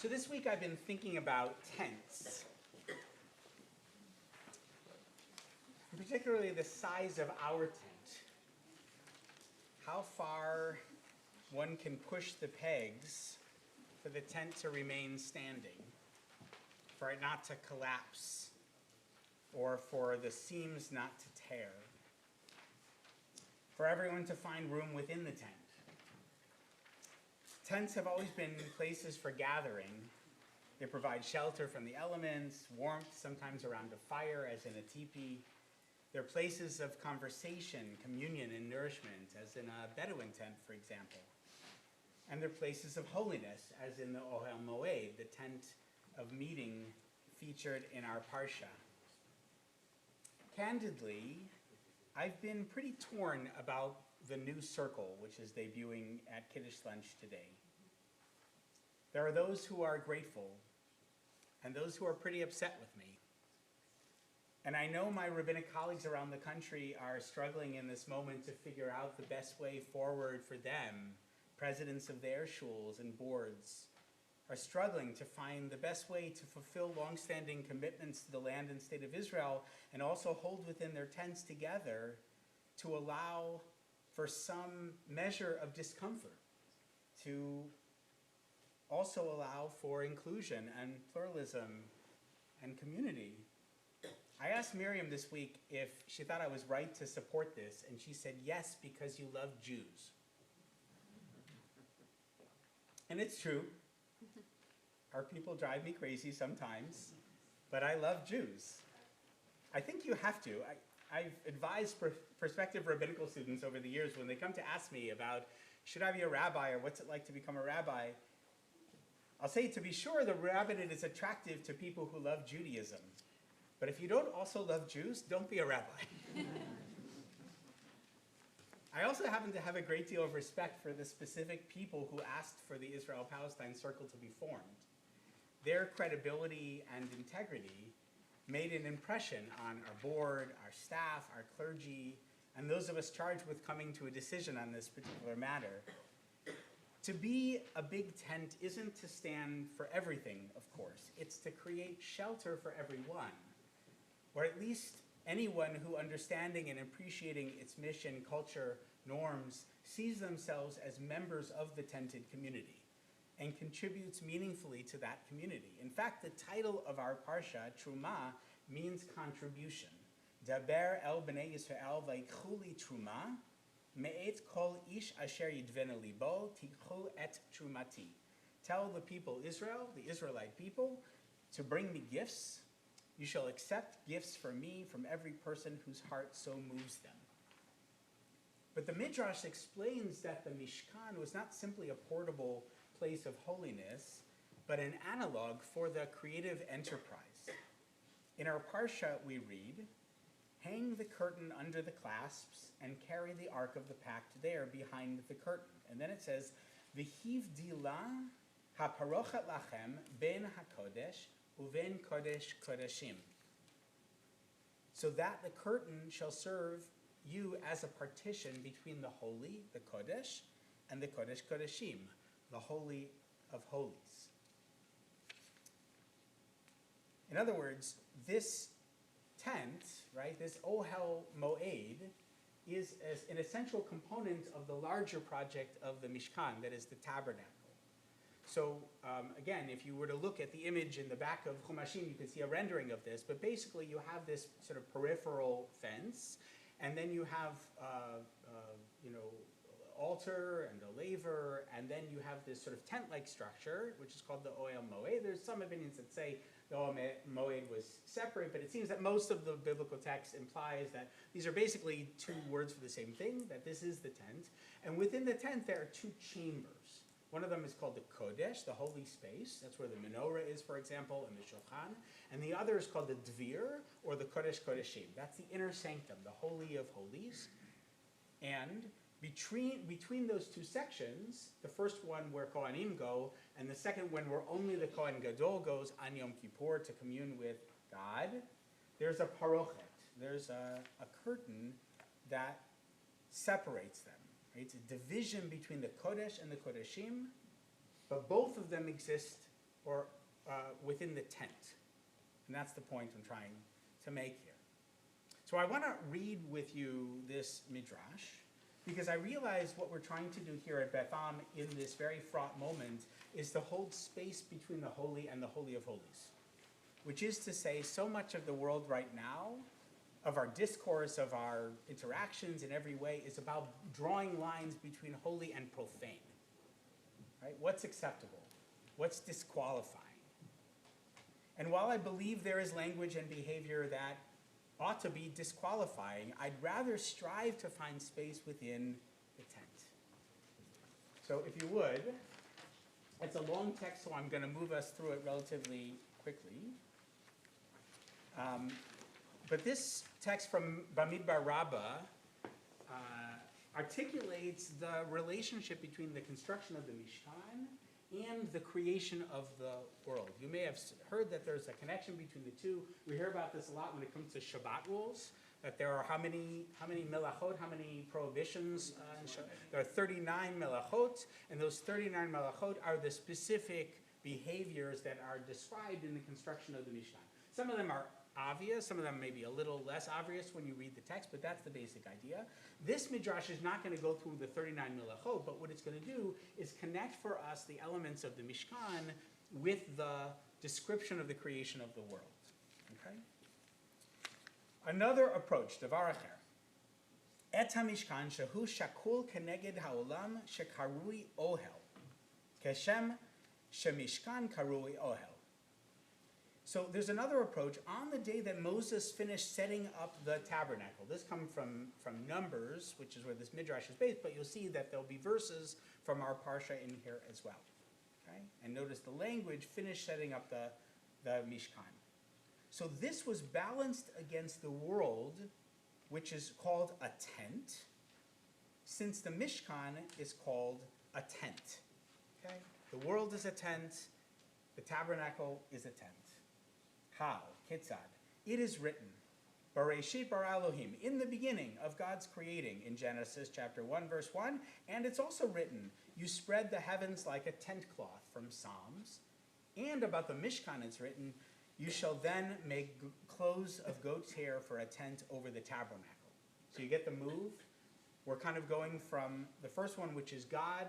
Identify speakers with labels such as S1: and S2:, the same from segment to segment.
S1: So this week I've been thinking about tents, and particularly the size of our tent. How far one can push the pegs for the tent to remain standing, for it not to collapse, or for the seams not to tear, for everyone to find room within the tent. Tents have always been places for gathering. They provide shelter from the elements, warmth, sometimes around a fire, as in a teepee. They're places of conversation, communion, and nourishment, as in a Bedouin tent, for example. And they're places of holiness, as in the Ohel Moed, the tent of meeting featured in our Parsha. Candidly, I've been pretty torn about the new circle, which is debuting at Kiddush lunch today. There are those who are grateful, and those who are pretty upset with me. And I know my rabbinic colleagues around the country are struggling in this moment to figure out the best way forward for them. Presidents of their shuls and boards are struggling to find the best way to fulfill longstanding commitments to the land and state of Israel, and also hold within their tents together to allow for some measure of discomfort, to also allow for inclusion and pluralism and community. I asked Miriam this week if she thought I was right to support this, and she said yes, because you love Jews. And it's true. Our people drive me crazy sometimes, but I love Jews. I think you have to. I've advised prospective rabbinical students over the years when they come to ask me about, should I be a rabbi or what's it like to become a rabbi? I'll say, to be sure, the rabbinate is attractive to people who love Judaism. But if you don't also love Jews, don't be a rabbi. I also happen to have a great deal of respect for the specific people who asked for the Israel-Palestine Circle to be formed. Their credibility and integrity made an impression on our board, our staff, our clergy, and those of us charged with coming to a decision on this particular matter. To be a big tent isn't to stand for everything, of course. It's to create shelter for everyone, or at least anyone who, understanding and appreciating its mission, culture, norms, sees themselves as members of the tented community and contributes meaningfully to that community. In fact, the title of our Parsha, Terumah, means contribution. Daber el b'nei Yisrael vayikhu li Terumah, me'et kol ish asher yidvena libo, tikhu et terumati. Tell the people Israel, the Israelite people, to bring me gifts. You shall accept gifts from me, from every person whose heart so moves them. But the Midrash explains that the Mishkan was not simply a portable place of holiness, but an analog for the creative enterprise. In our Parsha we read, hang the curtain under the clasps and carry the Ark of the Pact there behind the curtain. And then it says, V'hiv dila haparochat lachem ben hakodesh uven kodesh kodeshim. So that the curtain shall serve you as a partition between the holy, the kodesh, and the kodesh kodeshim, the holy of holies. In other words, this tent, right, this Ohel Moed, is an essential component of the larger project of the Mishkan, that is the tabernacle. So again, if you were to look at the image in the back of Chumashim, you can see a rendering of this, but basically you have this sort of peripheral fence, and then you have altar and a laver, and then you have this sort of tent-like structure, which is called the Ohel Moed. There's some opinions that say the Ohel Moed was separate, but it seems that most of the biblical text implies that these are basically two words for the same thing, that this is the tent. And within the tent, there are two chambers. One of them is called the Kodesh, the holy space. That's where the menorah is, for example, and the Shulchan. And the other is called the Dvir, or the Kodesh Kodeshim. That's the inner sanctum, the Holy of Holies. And between those two sections, the first one where Kohanim go, and the second one where only the Kohen Gadol goes on Yom Kippur to commune with God, there's a parochet. There's a curtain that separates them. It's a division between the Kodesh and the Kodeshim, but both of them exist or within the tent. And that's the point I'm trying to make here. So I want to read with you this midrash, because I realize what we're trying to do here at Beth Am in this very fraught moment is to hold space between the holy and the Holy of Holies, which is to say, so much of the world right now, of our discourse, of our interactions in every way, is about drawing lines between holy and profane. Right? What's acceptable? What's disqualifying? And while I believe there is language and behavior that ought to be disqualifying, I'd rather strive to find space within the tent. So if you would, it's a long text, so I'm going to move us through it relatively quickly. But this text from Bamidbar Rabbah articulates the relationship between the construction of the Mishkan and the creation of the world. You may have heard that there's a connection between the two. We hear about this a lot when it comes to Shabbat rules, that there are how many melachot, how many prohibitions? There are 39 melachot, and those 39 melachot are the specific behaviors that are described in the construction of the Mishkan. Some of them are obvious, some of them may be a little less obvious when you read the text, but that's the basic idea. This midrash is not going to go through the 39 melachot, but what it's going to do is connect for us the elements of the Mishkan with the description of the creation of the world. Okay? Another approach, Davar Acher. Et HaMishkan shehu shakul keneged ha'olam shekarui ohel, keshem shemishkan karui ohel. So there's another approach. On the day that Moses finished setting up the tabernacle, this comes from Numbers, which is where this midrash is based, but you'll see that there'll be verses from our parsha in here as well. Okay? And notice the language, finished setting up the Mishkan. So this was balanced against the world, which is called a tent, since the Mishkan is called a tent. Okay? The world is a tent, the tabernacle is a tent. How? Ketzad. It is written, Bereshit bara Elohim, in the beginning of God's creating, in Genesis chapter 1, verse 1, and it's also written, you spread the heavens like a tent cloth, from Psalms, and about the Mishkan it's written, you shall then make clothes of goat's hair for a tent over the tabernacle. So you get the move. We're kind of going from the first one, which is God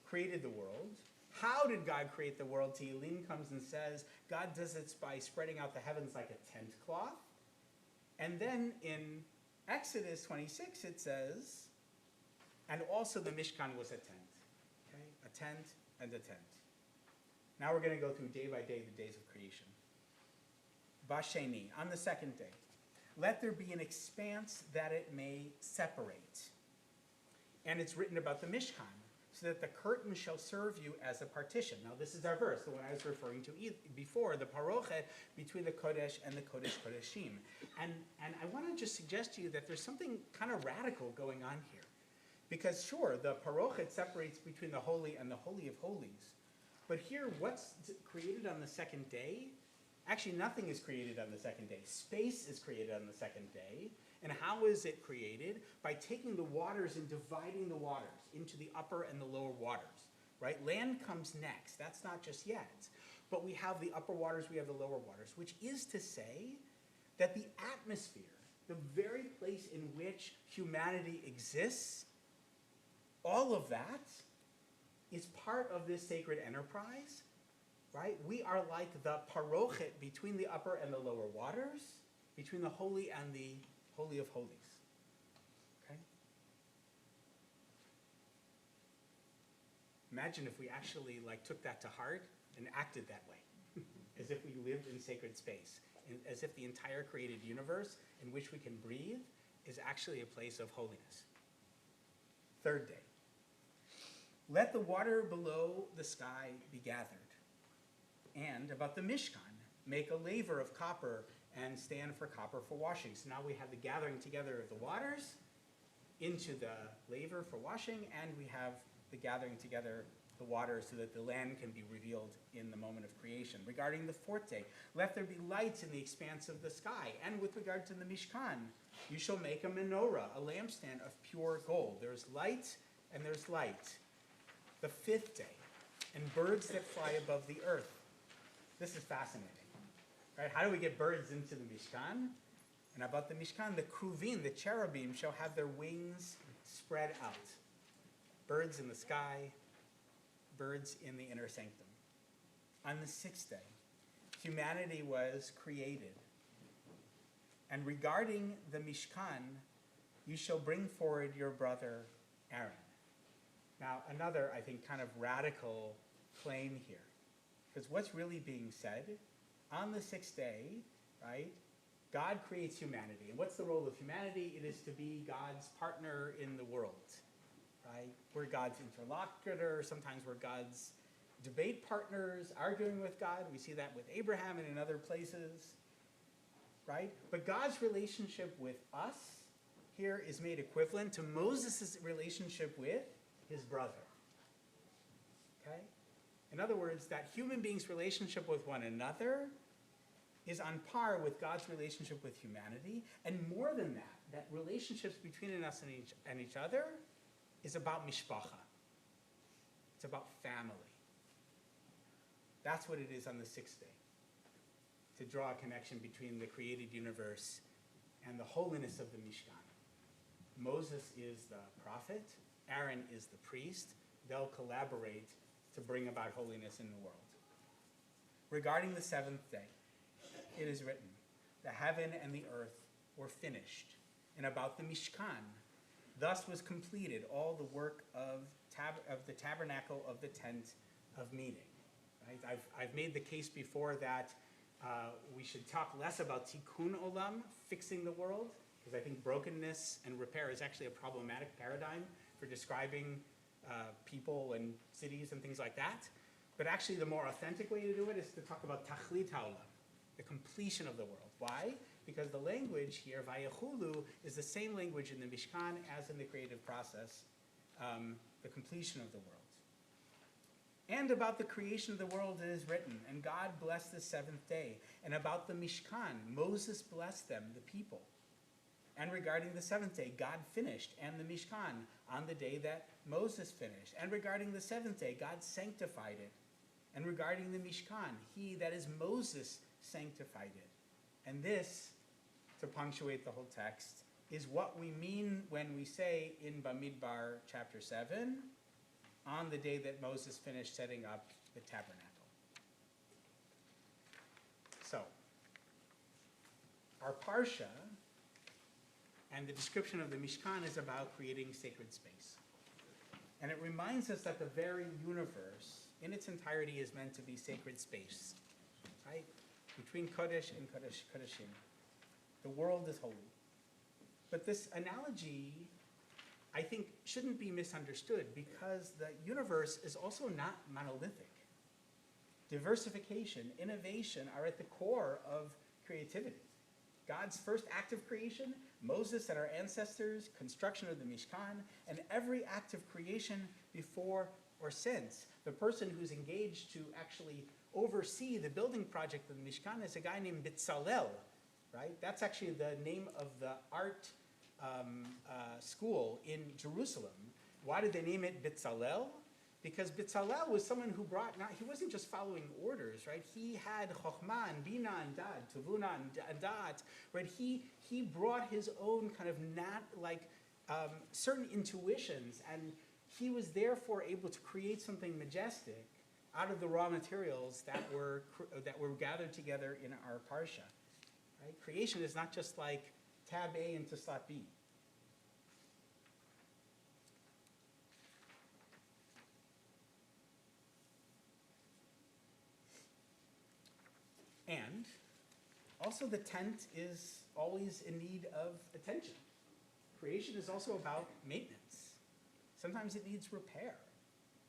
S1: created the world. How did God create the world? Tehillim comes and says, God does it by spreading out the heavens like a tent cloth. And then in Exodus 26 it says, and also the Mishkan was a tent. Okay? A tent and a tent. Now we're going to go through day by day the days of creation. Basheni, on the second day, let there be an expanse that it may separate. And it's written about the Mishkan, so that the curtain shall serve you as a partition. Now this is our verse, the one I was referring to before, the parochet between the Kodesh and the Kodesh Kodeshim. And I want to just suggest to you that there's something kind of radical going on here. Because sure, the parochet separates between the holy and the Holy of Holies. But here, what's created on the second day? Actually, nothing is created on the second day. Space is created on the second day. And how is it created? By taking the waters and dividing the waters into the upper and the lower waters, right? Land comes next. That's not just yet. But we have the upper waters, we have the lower waters, which is to say that the atmosphere, the very place in which humanity exists, all of that is part of this sacred enterprise, right? We are like the parochet between the upper and the lower waters, between the holy and the Holy of Holies. Okay? Imagine if we actually took that to heart and acted that way, as if we lived in sacred space, as if the entire created universe in which we can breathe is actually a place of holiness. Third day. Let the water below the sky be gathered. And about the Mishkan, make a laver of copper and stand for copper for washing. So now we have the gathering together of the waters into the laver for washing, and we have the gathering together the water so that the land can be revealed in the moment of creation. Regarding the fourth day, let there be lights in the expanse of the sky. And with regard to the Mishkan, you shall make a menorah, a lampstand of pure gold. There's light and there's light. The fifth day, and birds that fly above the earth. This is fascinating. Right? How do we get birds into the Mishkan? And about the Mishkan, the kruvim, the cherubim, shall have their wings spread out. Birds in the sky, birds in the inner sanctum. On the sixth day, humanity was created. And regarding the Mishkan, you shall bring forward your brother Aaron. Now, another, I think, kind of radical claim here. Because what's really being said, on the sixth day, right, God creates humanity. And what's the role of humanity? It is to be God's partner in the world, right? We're God's interlocutor. Sometimes we're God's debate partners, arguing with God. We see that with Abraham and in other places, right? But God's relationship with us here is made equivalent to Moses' relationship with his brother, okay? In other words, that human beings' relationship with one another is on par with God's relationship with humanity, and more than that, that relationships between us and each other is about mishpacha. It's about family. That's what it is on the sixth day, to draw a connection between the created universe and the holiness of the Mishkan. Moses is the prophet, Aaron is the priest. They'll collaborate to bring about holiness in the world. Regarding the seventh day, it is written, the heaven and the earth were finished, and about the Mishkan, thus was completed all the work of the tabernacle of the tent of meeting. Right? I've made the case before that we should talk less about tikkun olam, fixing the world, because I think brokenness and repair is actually a problematic paradigm for describing people and cities and things like that. But actually the more authentic way to do it is to talk about tachlit haolam, the completion of the world. Why? Because the language here, vayechulu, is the same language in the Mishkan as in the creative process, the completion of the world. And about the creation of the world it is written, and God blessed the seventh day. And about the Mishkan, Moses blessed them, the people. And regarding the seventh day, God finished, and the Mishkan on the day that Moses finished. And regarding the seventh day, God sanctified it. And regarding the Mishkan, he, that is Moses, sanctified it. And this, to punctuate the whole text, is what we mean when we say in Bamidbar chapter 7, on the day that Moses finished setting up the tabernacle. So, our Parsha and the description of the Mishkan is about creating sacred space. And it reminds us that the very universe in its entirety is meant to be sacred space, right? Between Kodesh and Kodeshim. The world is holy. But this analogy, I think, shouldn't be misunderstood because the universe is also not monolithic. Diversification, innovation are at the core of creativity. God's first act of creation, Moses and our ancestors, construction of the Mishkan, and every act of creation before or since. The person who's engaged to actually oversee the building project of the Mishkan is a guy named Bitzalel, right? That's actually the name of the art school in Jerusalem. Why did they name it Bitzalel? Because Bitzalel was someone who he wasn't just following orders, right? He had chokhmah and bina and dad, tuvuna and dat, right? He brought his own kind of certain intuitions, and he was therefore able to create something majestic out of the raw materials that were gathered together in our parsha. Right? Creation is not just like tab A into slot B. And also the tent is always in need of attention. Creation is also about maintenance. Sometimes it needs repair.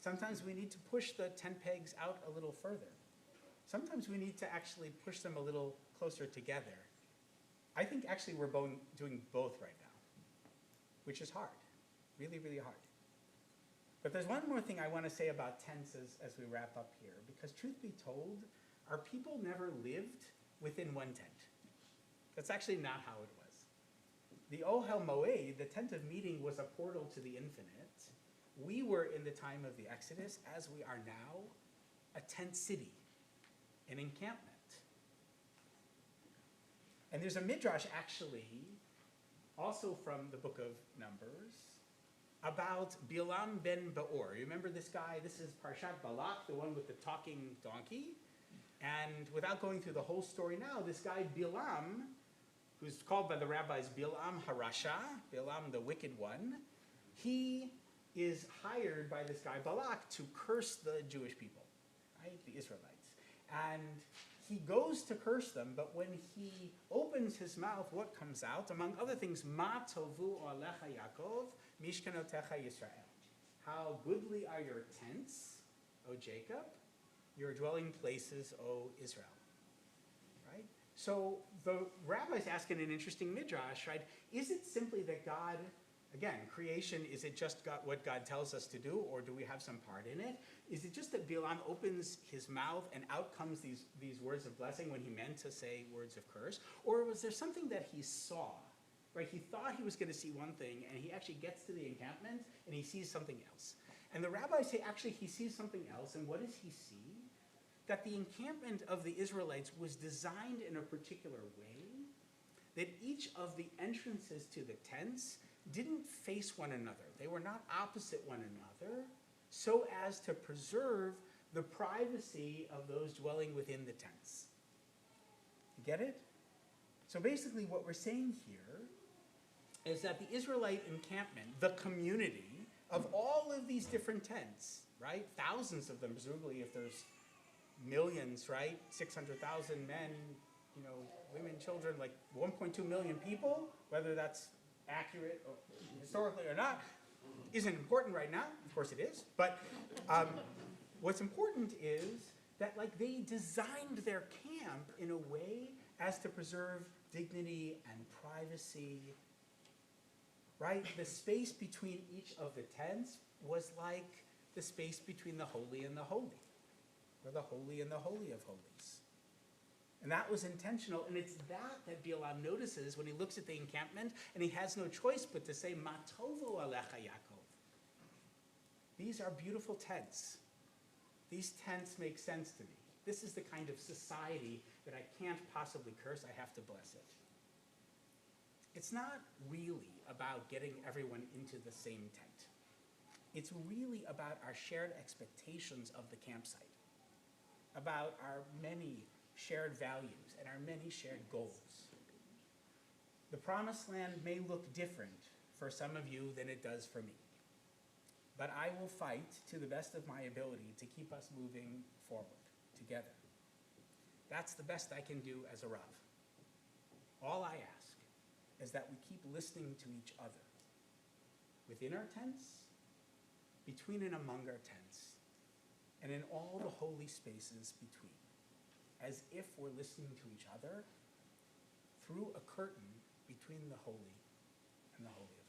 S1: Sometimes we need to push the tent pegs out a little further. Sometimes we need to actually push them a little closer together. I think actually we're doing both right now, which is hard, really, really hard. But there's one more thing I want to say about tents as we wrap up here, because truth be told, our people never lived within one tent. That's actually not how it was. The Ohel Moed, the tent of meeting, was a portal to the infinite. We were in the time of the Exodus, as we are now, a tent city. an encampment. And there's a midrash, actually, also from the book of Numbers, about Bilam ben Beor. You remember this guy? This is Parashat Balak, the one with the talking donkey. And without going through the whole story now, this guy Bilam, who's called by the rabbis Bilam Harasha, Bilam the wicked one, he is hired by this guy Balak to curse the Jewish people, right, the Israelites. And he goes to curse them, but when he opens his mouth, what comes out? Among other things, Ma tovu alecha Yaakov, mishkanotecha Yisrael. How goodly are your tents, O Jacob, your dwelling places, O Israel. Right? So the rabbis ask in an interesting midrash, right? Is it simply that God, again, creation, is it just what God tells us to do, or do we have some part in it? Is it just that Bilam opens his mouth and out comes these words of blessing when he meant to say words of curse? Or was there something that he saw, right? He thought he was going to see one thing, and he actually gets to the encampment, and he sees something else. And the rabbis say, actually, he sees something else, and what does he see? That the encampment of the Israelites was designed in a particular way, that each of the entrances to the tents didn't face one another. They were not opposite one another, so as to preserve the privacy of those dwelling within the tents. You get it? So basically what we're saying here is that the Israelite encampment, the community of all of these different tents, right? Thousands of them, presumably, if there's millions, right? 600,000 men, women, children, like 1.2 million people, whether that's accurate or historically or not, isn't important right now. Of course it is. But what's important is that they designed their camp in a way as to preserve dignity and privacy, right? The space between each of the tents was like the space between the holy and the holy, or the holy and the holy of holies. And that was intentional, and it's that Bilam notices when he looks at the encampment, and he has no choice but to say, Ma tovu alecha Yaakov. These are beautiful tents. These tents make sense to me. This is the kind of society that I can't possibly curse. I have to bless it. It's not really about getting everyone into the same tent. It's really about our shared expectations of the campsite, about our many shared values and our many shared goals. The promised land may look different for some of you than it does for me, but I will fight to the best of my ability to keep us moving forward together. That's the best I can do as a Rav. All I ask is that we keep listening to each other within our tents, between and among our tents, and in all the holy spaces between, as if we're listening to each other through a curtain between the holy and the holy.